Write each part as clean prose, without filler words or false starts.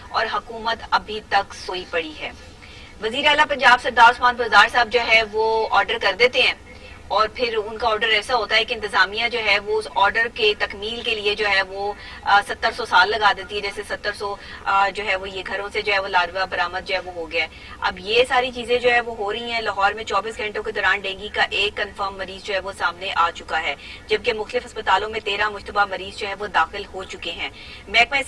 اور حکومت ابھی تک سوئی پڑی ہے۔ وزیر اعلیٰ پنجاب سردار عثمان بزدار صاحب جو ہے وہ آرڈر کر دیتے ہیں اور پھر ان کا آرڈر ایسا ہوتا ہے کہ انتظامیہ جو ہے وہ اس آرڈر کے تکمیل کے لیے جو ہے وہ 700 سال لگا دیتی ہے، جیسے 700 جو ہے وہ یہ گھروں سے جو ہے وہ لاروہ برآمد جو ہے وہ ہو گیا ہے۔ اب یہ ساری چیزیں جو ہے وہ ہو رہی ہیں۔ لاہور میں 24 گھنٹوں کے دوران ڈینگی کا ایک کنفرم مریض جو ہے وہ سامنے آ چکا ہے، جبکہ مختلف اسپتالوں میں 13 مشتبہ مریض جو ہے وہ داخل ہو چکے ہیں۔ محکمہ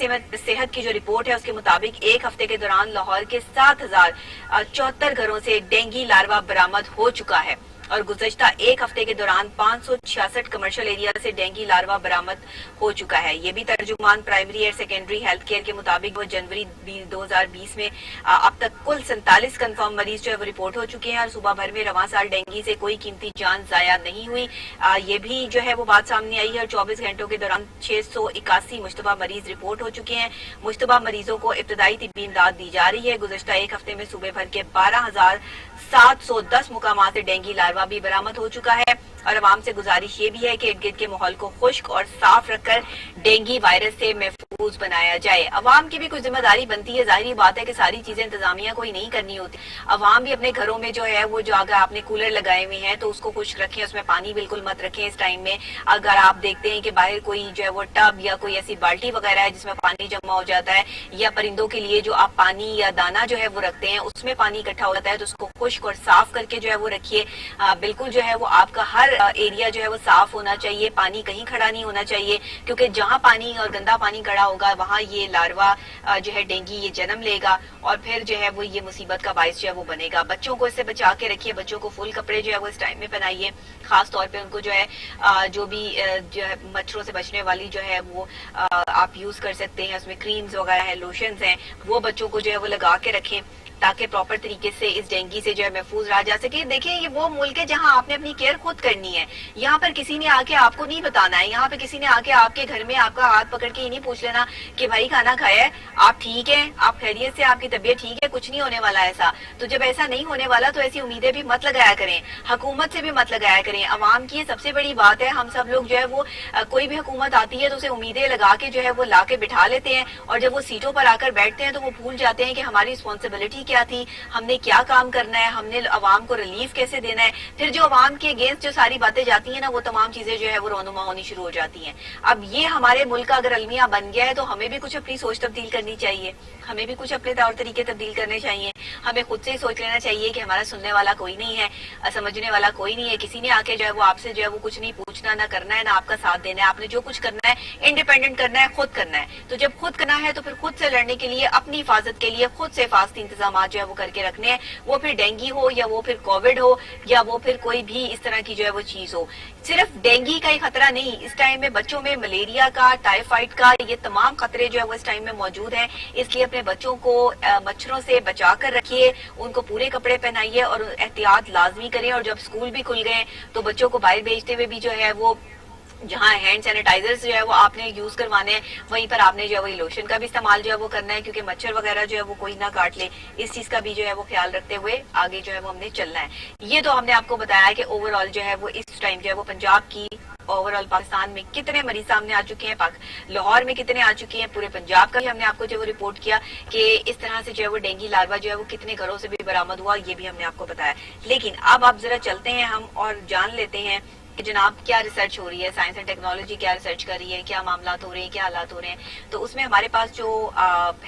صحت کی جو رپورٹ ہے اس کے مطابق ایک ہفتے کے دوران لاہور کے 7074 گھروں سے ڈینگی لاروہ برآمد ہو چکا ہے اور گزشتہ ایک ہفتے کے دوران 566 کمرشل ایریا سے ڈینگی لاروہ برآمد ہو چکا ہے۔ یہ بھی ترجمان پرائمری اور سیکنڈری ہیلتھ کیئر کے مطابق وہ جنوری 2020 میں اب تک کل 47 کنفرم مریض جو ہے وہ رپورٹ ہو چکے ہیں اور صوبہ بھر میں رواں سال ڈینگی سے کوئی قیمتی جان ضائع نہیں ہوئی۔ یہ بھی جو ہے وہ بات سامنے آئی ہے اور 24 گھنٹوں کے دوران 681 مشتبہ مریض رپورٹ ہو چکے ہیں۔ مشتبہ مریضوں کو ابتدائی طبی امداد دی جا رہی ہے۔ گزشتہ ایک ہفتے میں صوبے بھر کے 12,710 مقامات سے ڈینگی لاروہ بھی برآمد ہو چکا ہے اور عوام سے گزارش یہ بھی ہے کہ ارد گرد کے ماحول کو خشک اور صاف رکھ کر ڈینگی وائرس سے محفوظ بنایا جائے۔ عوام کی بھی کچھ ذمہ داری بنتی ہے، ظاہری بات ہے کہ ساری چیزیں انتظامیہ کو ہی نہیں کرنی ہوتی۔ عوام بھی اپنے گھروں میں جو ہے وہ جو اگر آپ نے کولر لگائے ہوئے ہیں تو اس کو خشک رکھیں، اس میں پانی بالکل مت رکھیں اس ٹائم میں۔ اگر آپ دیکھتے ہیں کہ باہر کوئی جو ہے وہ ٹب یا کوئی ایسی بالٹی وغیرہ ہے جس میں پانی جمع ہو جاتا ہے یا پرندوں کے لیے جو آپ پانی یا دانہ جو ہے وہ رکھتے ہیں اس میں پانی اکٹھا ہو جاتا ہے تو اس کو خشک اور صاف کر کے جو ہے وہ رکھیے۔ بالکل جو ہے وہ آپ کا ہر ایریا جو ہے وہ صاف ہونا چاہیے، پانی کہیں کھڑا نہیں ہونا چاہیے، کیونکہ جہاں پانی اور گندا پانی کھڑا ہوگا وہاں یہ لاروہ جو ہے ڈینگی یہ جنم لے گا اور پھر جو ہے وہ یہ مصیبت کا باعث جو ہے وہ بنے گا۔ بچوں کو اس سے بچا کے رکھیے، بچوں کو فل کپڑے جو ہے وہ اس ٹائم میں پہنائیے، خاص طور پہ ان کو جو ہے جو بھی جو ہے مچھروں سے بچنے والی جو ہے وہ آپ یوز کر سکتے ہیں، اس میں کریمز وغیرہ ہے، لوشنز ہیں، وہ بچوں کو جو ہے وہ لگا کے رکھیں تاکہ پراپر طریقے سے اس ڈینگی سے جو ہے محفوظ رہا جا سکے۔ دیکھیں یہ وہ ملک ہے جہاں آپ نے اپنی کیئر خود کرنی ہے، یہاں پر کسی نے آ کے آپ کو نہیں بتانا ہے، یہاں پہ کسی نے آ کے آپ کے گھر میں آپ کا ہاتھ پکڑ کے یہ نہیں پوچھ لینا کہ بھائی کھانا کھایا ہے، آپ ٹھیک ہیں، آپ خیریت سے، آپ کی طبیعت ٹھیک ہے، کچھ نہیں ہونے والا ایسا۔ تو جب ایسا نہیں ہونے والا تو ایسی امیدیں بھی مت لگایا کریں، حکومت سے بھی مت لگایا کریں۔ عوام کی یہ سب سے بڑی بات ہے، ہم سب لوگ جو ہے وہ کوئی بھی حکومت آتی ہے تو اسے امیدیں لگا کے جو ہے وہ لا کے بٹھا لیتے ہیں اور جب وہ سیٹوں پر آ کر بیٹھتے ہیں تو وہ بھول جاتے ہیں کہ ہماری رسپانسبلٹی کیا تھی، ہم نے کیا کام کرنا ہے، ہم نے عوام کو ریلیف کیسے دینا ہے۔ پھر جو عوام کے اگینسٹ جو ساری باتیں جاتی ہیں نا وہ تمام چیزیں جو ہے وہ رونما ہونی شروع ہو جاتی ہیں۔ اب یہ ہمارے ملک کا اگر المیہ بن گیا ہے تو ہمیں بھی کچھ اپنی سوچ تبدیل کرنی چاہیے، ہمیں بھی کچھ اپنے طور طریقے تبدیل کرنے چاہیے، ہمیں خود سے ہی سوچ لینا چاہیے کہ ہمارا سننے والا کوئی نہیں ہے، سمجھنے والا کوئی نہیں ہے، کسی نے آ کے جو ہے وہ آپ سے جو ہے وہ کچھ نہیں پوچھنا، نہ کرنا ہے، نہ آپ کا ساتھ دینا ہے۔ آپ نے جو کچھ کرنا ہے انڈیپینڈنٹ کرنا ہے، خود کرنا ہے۔ تو جب خود کرنا ہے تو پھر خود سے لڑنے کے لیے، اپنی حفاظت کے لیے خود سے حفاظتی انتظامات جو ہے وہ کر کے رکھنے ہیں، وہ پھر ڈینگی ہو یا وہ پھر کووڈ ہو یا وہ پھر کوئی بھی اس طرح کی جو ہے وہ چیز ہو۔ صرف ڈینگی کا ہی خطرہ نہیں، اس ٹائم میں بچوں میں ملیریا کا، ٹائیفائڈ کا، یہ تمام خطرے جو ہے وہ اس ٹائم میں موجود ہیں۔ اس لیے اپنے بچوں کو مچھروں سے بچا کر رکھیے، ان کو پورے کپڑے پہنائیے اور احتیاط لازمی کریں۔ اور جب سکول بھی کھل گئے تو بچوں کو باہر بھیجتے ہوئے بھی جو ہے وہ جہاں ہینڈ سینیٹائزرز جو ہے وہ آپ نے یوز کروانے ہیں وہیں پر آپ نے جو ہے وہ لوشن کا بھی استعمال جو ہے وہ کرنا ہے، کیونکہ مچھر وغیرہ جو ہے وہ کوئی نہ کاٹ لے، اس چیز کا بھی جو ہے وہ خیال رکھتے ہوئے آگے جو ہے وہ ہم نے چلنا ہے۔ یہ تو ہم نے آپ کو بتایا ہے کہ اوور آل جو ہے وہ اس ٹائم جو ہے وہ پنجاب کی، اوور آل پاکستان میں کتنے مریض سامنے آ چکے ہیں، لاہور میں کتنے آ چکے ہیں، پورے پنجاب کا بھی ہم نے آپ کو جو ہے وہ رپورٹ کیا کہ اس طرح سے جو ہے وہ ڈینگی لاروہ جو ہے وہ کتنے گھروں سے بھی برآمد ہوا، یہ بھی ہم نے آپ کو بتایا۔ لیکن اب آپ ذرا چلتے ہیں ہم اور جان لیتے ہیں کہ جناب کیا ریسرچ ہو رہی ہے، سائنس اینڈ ٹیکنالوجی کیا ریسرچ کر رہی ہے، کیا معاملات ہو رہے ہیں، کیا حالات ہو رہے ہیں۔ تو اس میں ہمارے پاس جو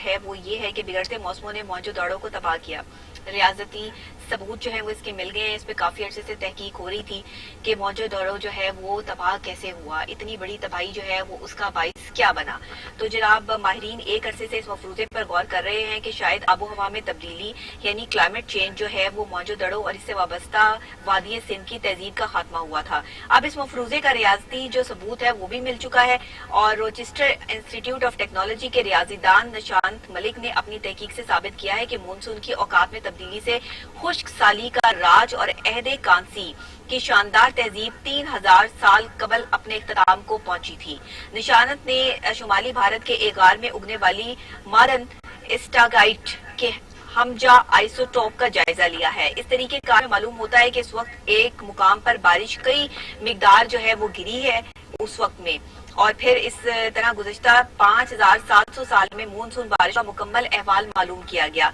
ہے وہ یہ ہے کہ بگڑتے موسموں نے موجود دوڑوں کو تباہ کیا۔ ریاضتی ثبوت جو ہے وہ اس کے مل گئے ہیں، اس پہ کافی عرصے سے تحقیق ہو رہی تھی کہ موجود دورو جو ہے وہ تباہ کیسے ہوا، اتنی بڑی تباہی جو ہے وہ اس کا باعث کیا بنا۔ تو جناب ماہرین ایک عرصے سے اس مفروضے پر غور کر رہے ہیں کہ شاید آب و ہوا میں تبدیلی یعنی کلائمیٹ چینج جو ہے وہ موجود دڑوں اور اس سے وابستہ وادی سندھ کی تہذیب کا خاتمہ ہوا تھا۔ اب اس مفروضے کا ریاضتی جو ثبوت ہے وہ بھی مل چکا ہے اور روچسٹر انسٹیٹیوٹ آف ٹیکنالوجی کے ریاضی دان نشانت ملک نے اپنی تحقیق سے ثابت کیا ہے کہ مونسون کی اوقات میں تبدیلی سے خشک سالی کا راج اور عہد کانسی کی شاندار تہذیب 3000 سال قبل اپنے اختتام کو پہنچی تھی۔ نشانت نے شمالی بھارت کے ایک غار میں اگنے والی مارن اسٹاگائٹ کے ہمجا آئسوٹوپ کا جائزہ لیا ہے۔ اس طریقے کار میں معلوم ہوتا ہے کہ اس وقت ایک مقام پر بارش کئی مقدار جو ہے وہ گری ہے اس وقت میں اور پھر اس طرح گزشتہ 5700 سال میں مونسون بارش کا مکمل احوال معلوم کیا گیا۔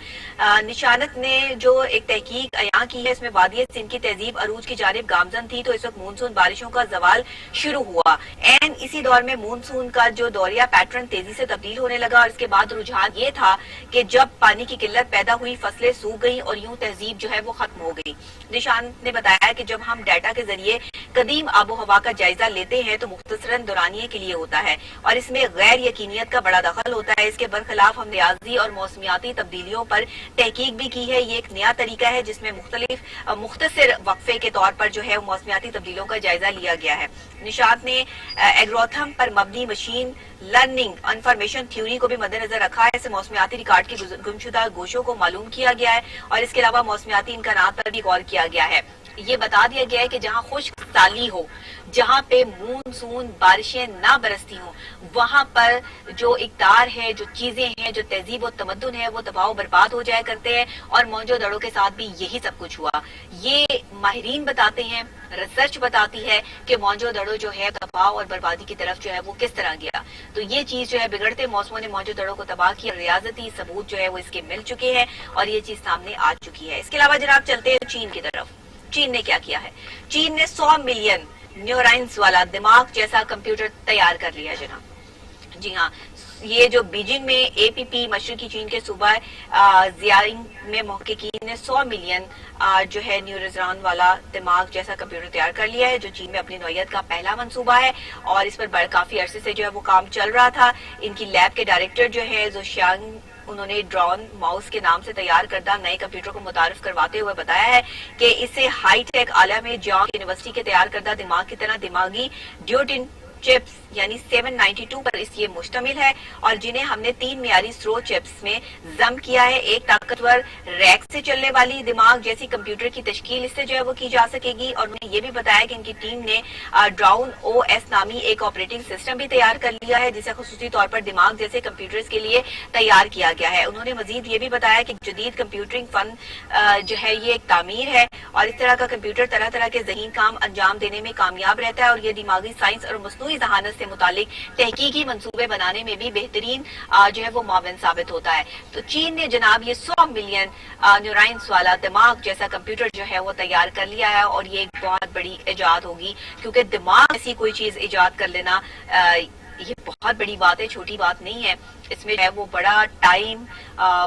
نشانت نے جو ایک تحقیق عیاں کی ہے، اس میں وادی سندھ کی تہذیب عروج کی جانب گامزن تھی، تو اس وقت مونسون بارشوں کا زوال شروع ہوا۔ اسی دور میں مونسون کا جو دوریا پیٹرن تیزی سے تبدیل ہونے لگا، اور اس کے بعد رجحان یہ تھا کہ جب پانی کی قلت پیدا ہوئی، فصلیں سوکھ گئیں اور یوں تہذیب جو ہے وہ ختم ہو گئی۔ نشان نے بتایا کہ جب ہم ڈیٹا کے ذریعے قدیم آب و ہوا کا جائزہ لیتے ہیں تو مختصراً دورانیے کے لیے ہوتا ہے، اور اس میں غیر یقینیت کا بڑا دخل ہوتا ہے۔ اس کے برخلاف ہم ریاضی اور موسمیاتی تبدیلیوں پر تحقیق بھی کی ہے۔ یہ ایک نیا طریقہ ہے جس میں مختصر وقفے کے طور پر جو ہے موسمیاتی تبدیلیوں کا جائزہ لیا گیا ہے۔ نشاط نے ایگروتھم پر مبنی مشین لرننگ انفارمیشن تھیوری کو بھی مد نظر رکھا ہے۔ اسے موسمیاتی ریکارڈ کے گمشدہ گوشوں کو معلوم کیا گیا ہے، اور اس کے علاوہ موسمیاتی امکانات پر بھی غور کیا گیا ہے۔ یہ بتا دیا گیا ہے کہ جہاں خشک سالی ہو، جہاں پہ مونسون بارشیں نہ برستی ہوں، وہاں پر جو اقدار ہے، جو چیزیں ہیں، جو تہذیب و تمدن ہے، وہ تباہ و برباد ہو جایا کرتے ہیں، اور موجو دڑوں کے ساتھ بھی یہی سب کچھ ہوا۔ یہ ماہرین بتاتے ہیں، ریسرچ بتاتی ہے کہ موجو دڑوں جو ہے تباہ اور بربادی کی طرف جو ہے وہ کس طرح گیا۔ تو یہ چیز جو ہے بگڑتے موسموں نے موجو دڑوں کو تباہ کیا، ریاضتی ثبوت جو ہے وہ اس کے مل چکے ہیں، اور یہ چیز سامنے آ چکی ہے۔ اس کے علاوہ جناب چلتے ہیں چین کی طرف۔ چین نے کیا کیا ہے؟ چین نے 100 ملین نیورائنز والا دماغ جیسا کمپیوٹر تیار کر لیا جناب۔ جی ہاں، یہ جو بیجنگ میں اے پی پی مشرقی چین کے صوبہ زیانگ میں محققین نے 100 ملین جو ہے نیورائنز والا دماغ جیسا کمپیوٹر تیار کر لیا ہے، جو چین میں اپنی نوعیت کا پہلا منصوبہ ہے، اور اس پر کافی عرصے سے جو ہے وہ کام چل رہا تھا۔ ان کی لیب کے ڈائریکٹر جو ہے زوشیانگ، انہوں نے ڈرون ماؤس کے نام سے تیار کردہ نئے کمپیوٹر کو متعارف کرواتے ہوئے بتایا ہے کہ اسے ہائی ٹیک عالم میں جانگ یونیورسٹی کے تیار کردہ دماغ کی طرح دماغی ڈیوٹن چپس یعنی 792 پر اس یہ مشتمل ہے، اور جنہیں ہم نے 3 معیاری سرو چپس میں ضم کیا ہے۔ ایک طاقتور ریک سے چلنے والی دماغ جیسی کمپیوٹر کی تشکیل اس سے جو ہے وہ کی جا سکے گی، اور انہوں نے یہ بھی بتایا کہ ان کی ٹیم نے ڈراؤن او ایس نامی ایک آپریٹنگ سسٹم بھی تیار کر لیا ہے، جسے خصوصی طور پر دماغ جیسے کمپیوٹرز کے لیے تیار کیا گیا ہے۔ انہوں نے مزید یہ بھی بتایا کہ جدید کمپیوٹرنگ فن جو ہے یہ ایک تعمیر ہے، اور اس طرح کا کمپیوٹر طرح طرح کے ذہین کام انجام دینے میں کامیاب رہتا ہے، اور یہ دماغی سائنس اور مصنوعی ذہانت سے متعلق تحقیقی منصوبے بنانے میں بھی بہترین جو ہے وہ معاون ثابت ہوتا ہے۔ تو چین نے جناب یہ 100 ملین نیورائنز والا دماغ جیسا کمپیوٹر جو ہے وہ تیار کر لیا ہے، اور یہ ایک بہت بڑی ایجاد ہوگی، کیونکہ دماغ ایسی کوئی چیز ایجاد کر لینا یہ بہت بڑی بات ہے، چھوٹی بات نہیں ہے۔ اس میں جو ہے وہ بڑا ٹائم،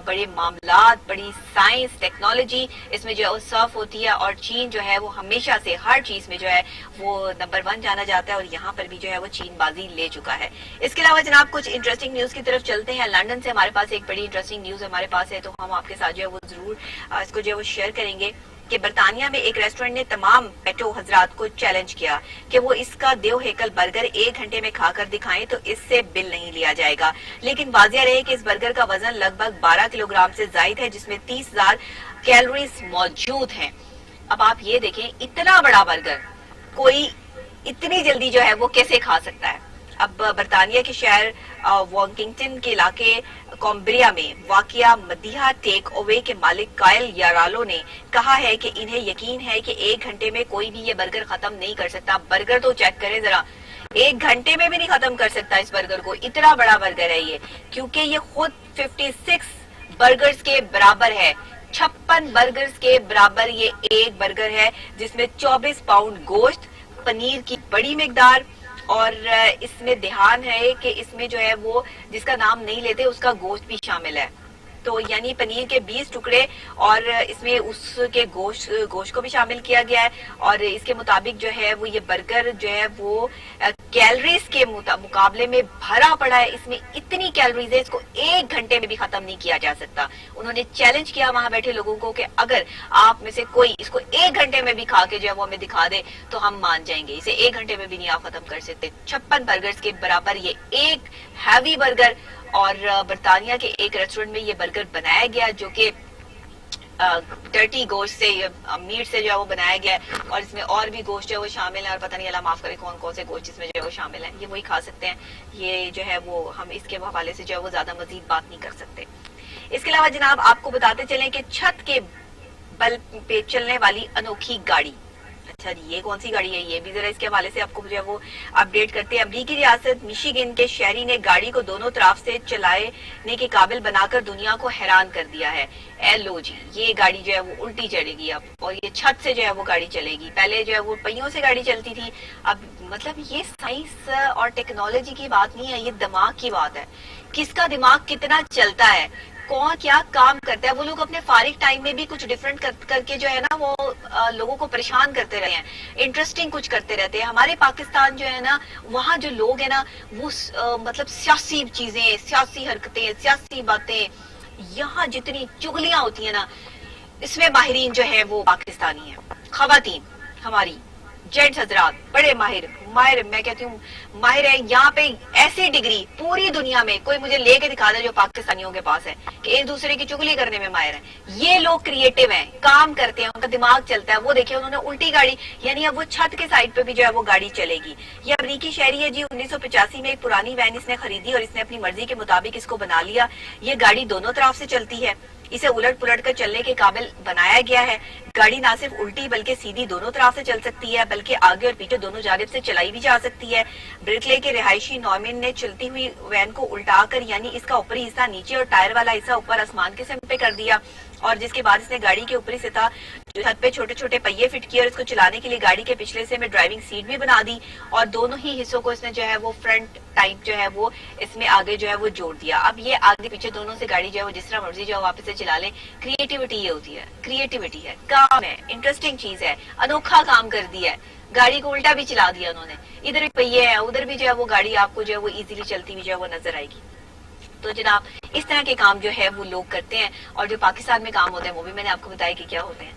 بڑے معاملات، بڑی سائنس، ٹیکنالوجی اس میں جو ہے وہ صرف ہوتی ہے، اور چین جو ہے وہ ہمیشہ سے ہر چیز میں جو ہے وہ نمبر 1 جانا جاتا ہے، اور یہاں پر بھی جو ہے وہ چین بازی لے چکا ہے۔ اس کے علاوہ جناب کچھ انٹرسٹنگ نیوز کی طرف چلتے ہیں۔ لندن سے ہمارے پاس ایک بڑی انٹرسٹنگ نیوز ہمارے پاس ہے، تو ہم آپ کے ساتھ جو ہے وہ ضرور اس کو جو ہے وہ شیئر کریں گے کہ برطانیہ میں ایک ریسٹورنٹ نے تمام پیٹو حضرات کو چیلنج کیا کہ وہ اس کا دیو ہیکل برگر 1 گھنٹے میں کھا کر دکھائیں تو اس سے بل نہیں لیا جائے گا، لیکن واضح رہے کہ اس برگر کا وزن لگ بھگ 12 کلو گرام سے زائد ہے، جس میں 30,000 کیلوریز موجود ہیں۔ اب آپ یہ دیکھیں، اتنا بڑا برگر کوئی اتنی جلدی جو ہے وہ کیسے کھا سکتا ہے؟ اب برطانیہ کے شہر وانکنگٹن کے علاقے کومبریا میں واقع مدیحہ ٹیک اوے کے مالک کائل یارالو نے کہا ہے کہ انہیں یقین ہے کہ 1 گھنٹے میں کوئی بھی یہ برگر ختم نہیں کر سکتا۔ برگر تو چیک کرے ذرا، 1 گھنٹے میں بھی نہیں ختم کر سکتا اس برگر کو، اتنا بڑا برگر ہے یہ، کیونکہ یہ خود 56 برگرز کے برابر ہے، 56 برگرز کے برابر یہ ایک برگر ہے، جس میں 24 پاؤنڈ گوشت، پنیر کی بڑی مقدار، اور اس میں دھیان ہے کہ اس میں جو ہے وہ جس کا نام نہیں لیتے اس کا گوشت بھی شامل ہے، تو یعنی پنیر کے 20 ٹکڑے، اور اس میں اس کے گوشت کو بھی شامل کیا گیا ہے، اور اس کے مطابق جو ہے وہ یہ برگر جو ہے وہ کیلریز کے مقابلے میں بھرا پڑا ہے، اس میں اتنی کیلریز ہے، اس کو 1 گھنٹے میں بھی ختم نہیں کیا جا سکتا۔ انہوں نے چیلنج کیا وہاں بیٹھے لوگوں کو کہ اگر آپ میں سے کوئی اس کو 1 گھنٹے میں بھی کھا کے جو ہے وہ ہمیں دکھا دے تو ہم مان جائیں گے، اسے 1 گھنٹے میں بھی نہیں آپ ختم کر سکتے۔ 56 برگرز کے برابر یہ ایک ہیوی برگر، اور برطانیہ کے ایک ریسٹورنٹ میں یہ برگر بنایا گیا جو کہ ڈرٹی گوشت سے، میٹ سے جو ہے وہ بنایا گیا ہے، اور اس میں اور بھی گوشت جو ہے وہ شامل ہے، اور پتہ نہیں اللہ معاف کرے کون کون سے گوشت اس میں جو ہے وہ شامل ہیں، یہ وہی کھا سکتے ہیں، یہ جو ہے وہ ہم اس کے حوالے سے جو ہے وہ زیادہ مزید بات نہیں کر سکتے۔ اس کے علاوہ جناب آپ کو بتاتے چلیں کہ چھت کے بل پہ چلنے والی انوکھی گاڑی، اچھا جی، یہ کون سی گاڑی ہے؟ یہ بھی ذرا اس کے حوالے سے آپ کو جو ہے وہ اپڈیٹ کرتے ہیں. امریکی ریاست میشیگن کے شہری نے گاڑی کو دونوں طرف سے چلانے کے قابل بنا کر دنیا کو حیران کر دیا ہے. اے لو جی، یہ گاڑی جو ہے وہ الٹی چلے گی اب، اور یہ چھت سے جو ہے وہ گاڑی چلے گی. پہلے جو ہے وہ پہیوں سے گاڑی چلتی تھی، اب مطلب یہ سائنس اور ٹیکنالوجی کی بات نہیں ہے، یہ دماغ کی بات ہے. کس کا دماغ کتنا چلتا ہے، کون کیا کام کرتا ہے. وہ لوگ اپنے فارغ ٹائم میں بھی کچھ ڈفرینٹ کر کے جو ہے نا وہ لوگوں کو پریشان کرتے رہے ہیں، انٹرسٹنگ کچھ کرتے رہتے ہیں. ہمارے پاکستان جو ہے نا، وہاں جو لوگ ہیں نا وہ مطلب سیاسی چیزیں، سیاسی حرکتیں، سیاسی باتیں، یہاں جتنی چغلیاں ہوتی ہیں نا، اس میں ماہرین جو ہے وہ پاکستانی ہیں. خواتین ہماری جینٹس حضرات بڑے ماہر میں کہتی ہوں ماہر ہے. یہاں پہ ایسی ڈگری پوری دنیا میں کوئی مجھے لے کے دکھا دے جو پاکستانیوں کے پاس ہے کہ ایک دوسرے کی چگلی کرنے میں ماہر ہیں. یہ لوگ کریٹو ہیں، کام کرتے ہیں، ان کا دماغ چلتا ہے. وہ دیکھیں انہوں نے الٹی گاڑی، یعنی اب وہ چھت کے سائڈ پہ بھی جو ہے وہ گاڑی چلے گی. یہ امریکی شہری ہے جی، 1985 میں ایک پرانی وین اس نے خریدی اور اس نے اپنی مرضی کے مطابق اس کو بنا لیا. یہ گاڑی دونوں طرف سے چلتی ہے، اسے الٹ پلٹ کر چلنے کے قابل بنایا گیا ہے. گاڑی نہ صرف الٹی بلکہ سیدھی دونوں طرف سے چل سکتی ہے، بلکہ آگے اور پیچھے دونوں جانب سے چلائی بھی جا سکتی ہے. برکلے کے رہائشی نومن نے چلتی ہوئی وین کو الٹا کر، یعنی اس کا اوپری حصہ نیچے اور ٹائر والا حصہ اوپر آسمان کے سمت پہ کر دیا، اور جس کے بعد اس نے گاڑی کے اوپری سطح جو چھت پہ چھوٹے چھوٹے پہیے فٹ کیے اور اس کو چلانے کے لیے گاڑی کے پچھلے حصے میں ڈرائیونگ سیٹ بھی بنا دی، اور دونوں ہی حصوں کو اس نے جو ہے وہ فرنٹ ٹائپ جو ہے وہ اس میں آگے جو ہے وہ جوڑ دیا. اب یہ آگے پیچھے دونوں سے گاڑی جو ہے وہ جس طرح مرضی جو ہے واپس سے چلا لیں. کریٹیوٹی یہ ہوتی ہے، کریٹیوٹی ہے، کام ہے، انٹرسٹنگ چیز ہے، انوکھا کام کر دیا ہے. گاڑی کو الٹا بھی چلا دیا انہوں نے، ادھر بھی پہیے ہیں، ادھر بھی جو ہے وہ گاڑی آپ کو جو ہے وہ ایزیلی چلتی ہوئی جو ہے وہ نظر آئے گی. تو جناب اس طرح کے کام جو ہے وہ لوگ کرتے ہیں، اور جو پاکستان میں کام ہوتے ہیں وہ بھی میں نے آپ کو بتایا کہ کیا ہوتے ہیں.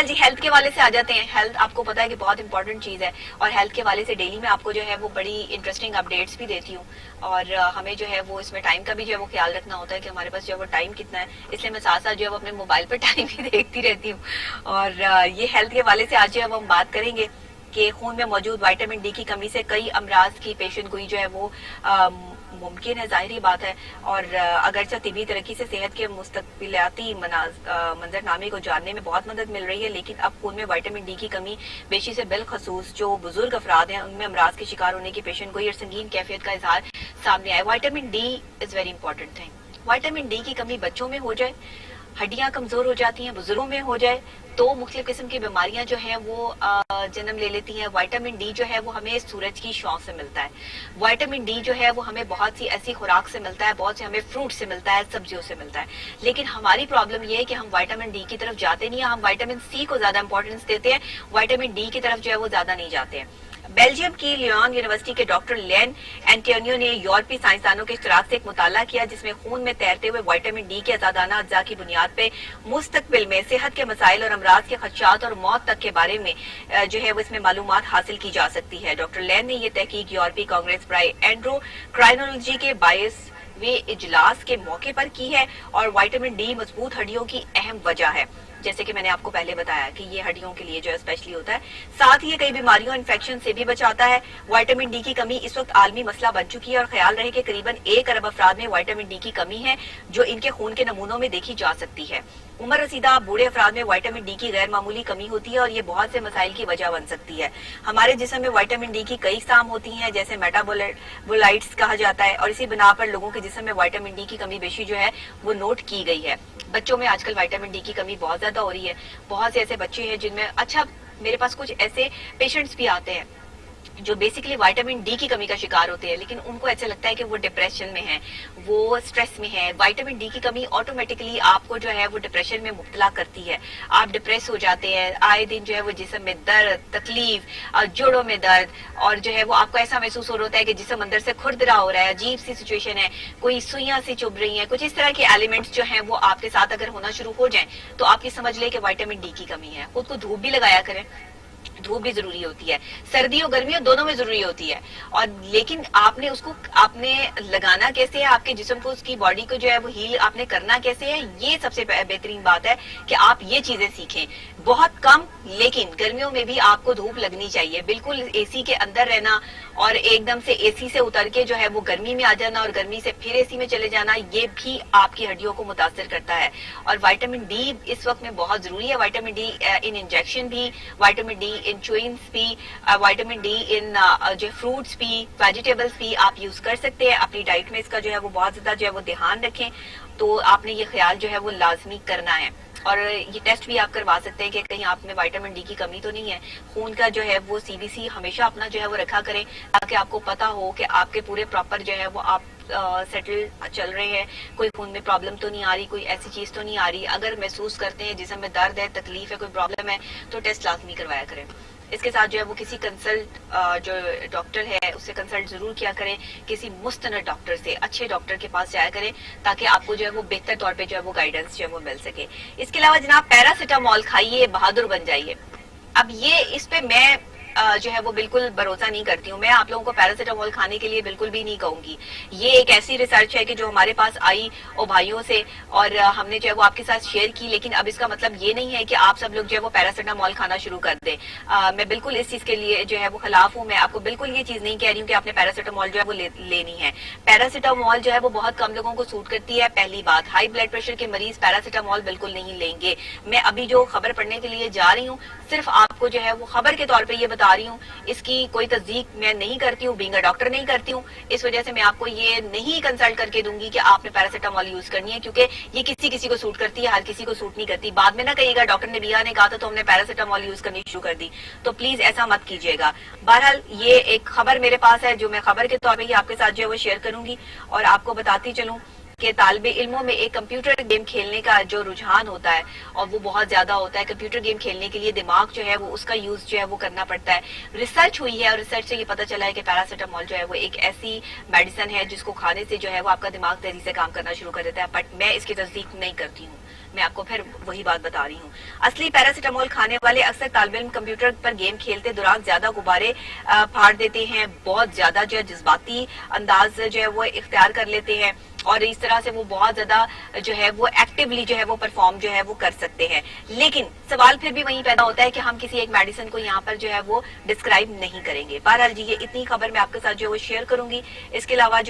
جی ہیلتھ کے والے سے آ جاتے ہیں. ہیلتھ آپ کو پتا ہے کہ بہت امپورٹنٹ چیز ہے، اور ہیلتھ کے والے سے ڈیلی میں آپ کو جو ہے وہ بڑی انٹرسٹنگ اپڈیٹس بھی دیتی ہوں. اور ہمیں جو ہے وہ اس میں ٹائم کا بھی جو ہے وہ خیال رکھنا ہوتا ہے کہ ہمارے پاس جو ہے وہ ٹائم کتنا ہے، اس لیے میں ساتھ ساتھ جو ہے وہ اپنے موبائل پہ ٹائم بھی دیکھتی رہتی ہوں. اور یہ ہیلتھ کے والے سے آج جو ہے وہ ہم بات کریں گے کہ خون میں موجود وائٹامن ڈی کی کمی سے کئی امراض کی پیشن گوئی جو ہے وہ ممکن ہے، ظاہری بات ہے. اور اگرچہ طبی ترقی سے صحت کے مستقبلاتی منظرنامے کو جاننے میں بہت مدد مل رہی ہے، لیکن اب خون میں وائٹامن ڈی کی کمی بیشی سے بالخصوص جو بزرگ افراد ہیں ان میں امراض کے شکار ہونے کی پیشن گوئی اور سنگین کیفیت کا اظہار سامنے آیا. Vitamin D is very important thing. Vitamin D کی کمی بچوں میں ہو جائے، ہڈیاں کمزور ہو جاتی ہیں، بزرگوں میں ہو جائے تو مختلف قسم کی بیماریاں جو ہیں وہ جنم لے لیتی ہیں. وائٹامن ڈی جو ہے وہ ہمیں سورج کی شعاع سے ملتا ہے. وائٹامن ڈی جو ہے وہ ہمیں بہت سی ایسی خوراک سے ملتا ہے، بہت سے ہمیں فروٹ سے ملتا ہے، سبزیوں سے ملتا ہے. لیکن ہماری پرابلم یہ ہے کہ ہم وائٹامن ڈی کی طرف جاتے نہیں ہیں. ہم وائٹامن سی کو زیادہ امپورٹنس دیتے ہیں، وائٹامن ڈی کی طرف جو ہے وہ زیادہ نہیں جاتے ہیں. بیلجیم کی لیون یونیورسٹی کے ڈاکٹر لین اینٹونیو نے یورپی سائنسدانوں کے اشتراک سے ایک مطالعہ کیا جس میں خون میں تیرتے ہوئے وائٹامن ڈی کے آزادانہ اجزاء کی بنیاد پہ مستقبل میں صحت کے مسائل اور امراض کے خدشات اور موت تک کے بارے میں جو ہے وہ اس میں معلومات حاصل کی جا سکتی ہے. ڈاکٹر لین نے یہ تحقیق یورپی کانگریس برائے اینڈروکرائنولوجی کے 22ویں اجلاس کے موقع پر کی ہے، اور وائٹامن ڈی مضبوط ہڈیوں کی اہم وجہ ہے، جیسے کہ میں نے آپ کو پہلے بتایا کہ یہ ہڈیوں کے لیے جو ہے اسپیشلی ہوتا ہے. ساتھ ہی یہ کئی بیماریوں انفیکشن سے بھی بچاتا ہے. وائٹامن ڈی کی کمی اس وقت عالمی مسئلہ بن چکی ہے، اور خیال رہے کہ قریباً 1 ارب افراد میں وائٹامن ڈی کی کمی ہے جو ان کے خون کے نمونوں میں دیکھی جا سکتی ہے. عمر رسیدہ بوڑھے افراد میں وائٹامن ڈی کی غیر معمولی کمی ہوتی ہے، اور یہ بہت سے مسائل کی وجہ بن سکتی ہے. ہمارے جسم میں وائٹامن ڈی کی کئی اقسام ہوتی ہیں جیسے میٹابولائٹس کہا جاتا ہے، اور اسی بنا پر لوگوں کے جسم میں وائٹامن ڈی کی کمی بیشی جو ہے وہ نوٹ کی گئی ہے. بچوں میں آج کل وائٹامن ڈی کی کمی بہت زیادہ ہو رہی ہے. بہت سے ایسے بچے ہیں جن میں اچھا میرے پاس کچھ ایسے پیشنٹس بھی آتے ہیں جو بیسیکلی وائٹامن ڈی کی کمی کا شکار ہوتے ہیں، لیکن ان کو ایسا لگتا ہے کہ وہ ڈپریشن میں ہیں، وہ سٹریس میں ہیں. وائٹامن ڈی کی کمی آٹومیٹکلی آپ کو جو ہے وہ ڈپریشن میں مبتلا کرتی ہے. آپ ڈپریس ہو جاتے ہیں، آئے دن جو ہے وہ جسم میں درد، تکلیف، جوڑوں میں درد، اور جو ہے وہ آپ کو ایسا محسوس ہو رہا ہے کہ جسم اندر سے کھردرا ہو رہا ہے، عجیب سی سچویشن ہے، کوئی سوئیاں سی چبھ رہی ہیں. کچھ اس طرح کے ایلیمنٹس جو ہیں وہ آپ کے ساتھ اگر ہونا شروع ہو جائیں تو آپ یہ سمجھ لیں کہ وائٹامن ڈی کی کمی ہے. خود کو دھوپ بھی لگایا کریں، دھوپ بھی ضروری ہوتی ہے، سردیوں گرمیوں دونوں میں ضروری ہوتی ہے. اور لیکن آپ نے اس کو آپ نے لگانا کیسے ہے، آپ کے جسم کو، اس کی باڈی کو جو ہے وہ ہیل آپ نے کرنا کیسے ہے، یہ سب سے بہترین بات ہے کہ آپ یہ چیزیں سیکھیں. بہت کم لیکن گرمیوں میں بھی آپ کو دھوپ لگنی چاہیے. بالکل اے سی کے اندر رہنا اور ایک دم سے اے سی سے اتر کے جو ہے وہ گرمی میں آ جانا اور گرمی سے پھر اے سی میں چلے جانا، یہ بھی آپ کی ہڈیوں کو متاثر کرتا ہے. اور وائٹامن ڈی اس وقت میں بہت ضروری ہے. وائٹامن ڈی ان انجیکشن بھی، وائٹامن ڈی ان چوئنگس بھی, وائٹامن ڈی ان جو فروٹس بھی, ویجیٹیبلس بھی آپ یوز کر سکتے ہیں. اپنی ڈائٹ میں اس کا جو ہے وہ بہت زیادہ جو ہے وہ دھیان رکھیں. تو آپ نے یہ خیال جو ہے وہ لازمی کرنا ہے. اور یہ ٹیسٹ بھی آپ کروا سکتے ہیں کہ کہیں آپ میں وائٹامن ڈی کی کمی تو نہیں ہے. خون کا جو ہے وہ سی بی سی ہمیشہ اپنا جو ہے وہ رکھا کریں, تاکہ آپ کو پتا ہو کہ آپ کے پورے پراپر جو ہے وہ آپ سیٹل چل رہے ہیں, کوئی خون میں پرابلم تو نہیں آ رہی, کوئی ایسی چیز تو نہیں آ رہی. اگر محسوس کرتے ہیں جسم میں درد ہے, تکلیف ہے, کوئی پرابلم ہے, تو ٹیسٹ لازمی کروایا کریں. اس کے ساتھ جو ہے وہ کسی کنسلٹ جو ڈاکٹر ہے اس سے کنسلٹ ضرور کیا کریں, کسی مستند ڈاکٹر سے, اچھے ڈاکٹر کے پاس جایا کریں, تاکہ آپ کو جو ہے وہ بہتر طور پہ جو ہے وہ گائیڈنس جو ہے وہ مل سکے. اس کے علاوہ جناب پیراسیٹامول کھائیے, بہادر بن جائیے. اب یہ اس پہ میں جو ہے وہ بالکل بھروسہ نہیں کرتی ہوں. میں آپ لوگوں کو پیراسیٹامول کھانے کے لیے بالکل بھی نہیں کہوں گی. یہ ایک ایسی ریسرچ ہے کہ جو ہمارے پاس آئی او بھائیوں سے, اور ہم نے جو ہے وہ آپ کے ساتھ شیئر کی, لیکن اب اس کا مطلب یہ نہیں ہے کہ آپ سب لوگ جو ہے وہ پیراسیٹامول کھانا شروع کر دیں. میں بالکل اس چیز کے لیے جو ہے وہ خلاف ہوں. میں آپ کو بالکل یہ چیز نہیں کہہ رہی ہوں کہ آپ نے پیراسیٹامول جو ہے وہ لینی ہے. پیراسیٹامول جو ہے وہ بہت کم لوگوں کو سوٹ کرتی ہے. پہلی بات, ہائی بلڈ پریشر کے مریض پیراسیٹامول بالکل نہیں لیں گے. میں ابھی جو خبر پڑھنے کے لیے جا رہی ہوں, صرف آپ کو جو ہے وہ خبر کے طور پہ یہ بتا رہی ہوں. اس کی کوئی تصدیق میں نہیں کرتی ہوں, بینگ اے ڈاکٹر نہیں کرتی ہوں. اس وجہ سے میں آپ کو یہ نہیں کنسلٹ کر کے دوں گی کہ آپ نے پیراسیٹامول یوز کرنی ہے, کیونکہ یہ کسی کو سوٹ کرتی ہے, ہر کسی کو سوٹ نہیں کرتی. بعد میں نہ کہیے گا ڈاکٹر نے بیا نے کہا تھا تو ہم نے پیراسیٹامول یوز کرنی شروع کر دی. تو پلیز ایسا مت کیجیے گا. بہرحال یہ ایک خبر میرے پاس ہے جو میں خبر کے طور پہ یہ آپ کے ساتھ جو ہے وہ شیئر کروں گی, اور آپ کو بتاتی چلوں کہ طالب علموں میں ایک کمپیوٹر گیم کھیلنے کا جو رجحان ہوتا ہے, اور وہ بہت زیادہ ہوتا ہے. کمپیوٹر گیم کھیلنے کے لیے دماغ جو ہے وہ اس کا یوز جو ہے وہ کرنا پڑتا ہے. ریسرچ ہوئی ہے, اور ریسرچ سے یہ پتا چلا ہے کہ پیراسیٹامول جو ہے وہ ایک ایسی میڈیسن ہے جس کو کھانے سے جو ہے وہ آپ کا دماغ تیزی سے کام کرنا شروع کر دیتا ہے. بٹ میں اس کی تصدیق نہیں کرتی ہوں. میں آپ کو پھر وہی بات بتا رہی ہوں. اصلی پیراسیٹامول کھانے والے اکثر طالب علم کمپیوٹر پر گیم کھیلتے دوران زیادہ غبارے پھاڑ دیتے ہیں, بہت زیادہ جو ہے جذباتی انداز جو ہے وہ اختیار کر لیتے ہیں, اور اس طرح سے وہ بہت زیادہ جو ہے وہ ایکٹیولی جو ہے وہ پرفارم جو ہے وہ کر سکتے ہیں. لیکن سوال پھر بھی وہیں پیدا ہوتا ہے کہ ہم کسی ایک میڈیسن کو یہاں پر جو ہے وہ ڈسکرائب نہیں کریں گے. بہرحال جی, یہ اتنی خبر میں آپ کے ساتھ جو ہے وہ شیئر کروں گی. اس کے علاوہ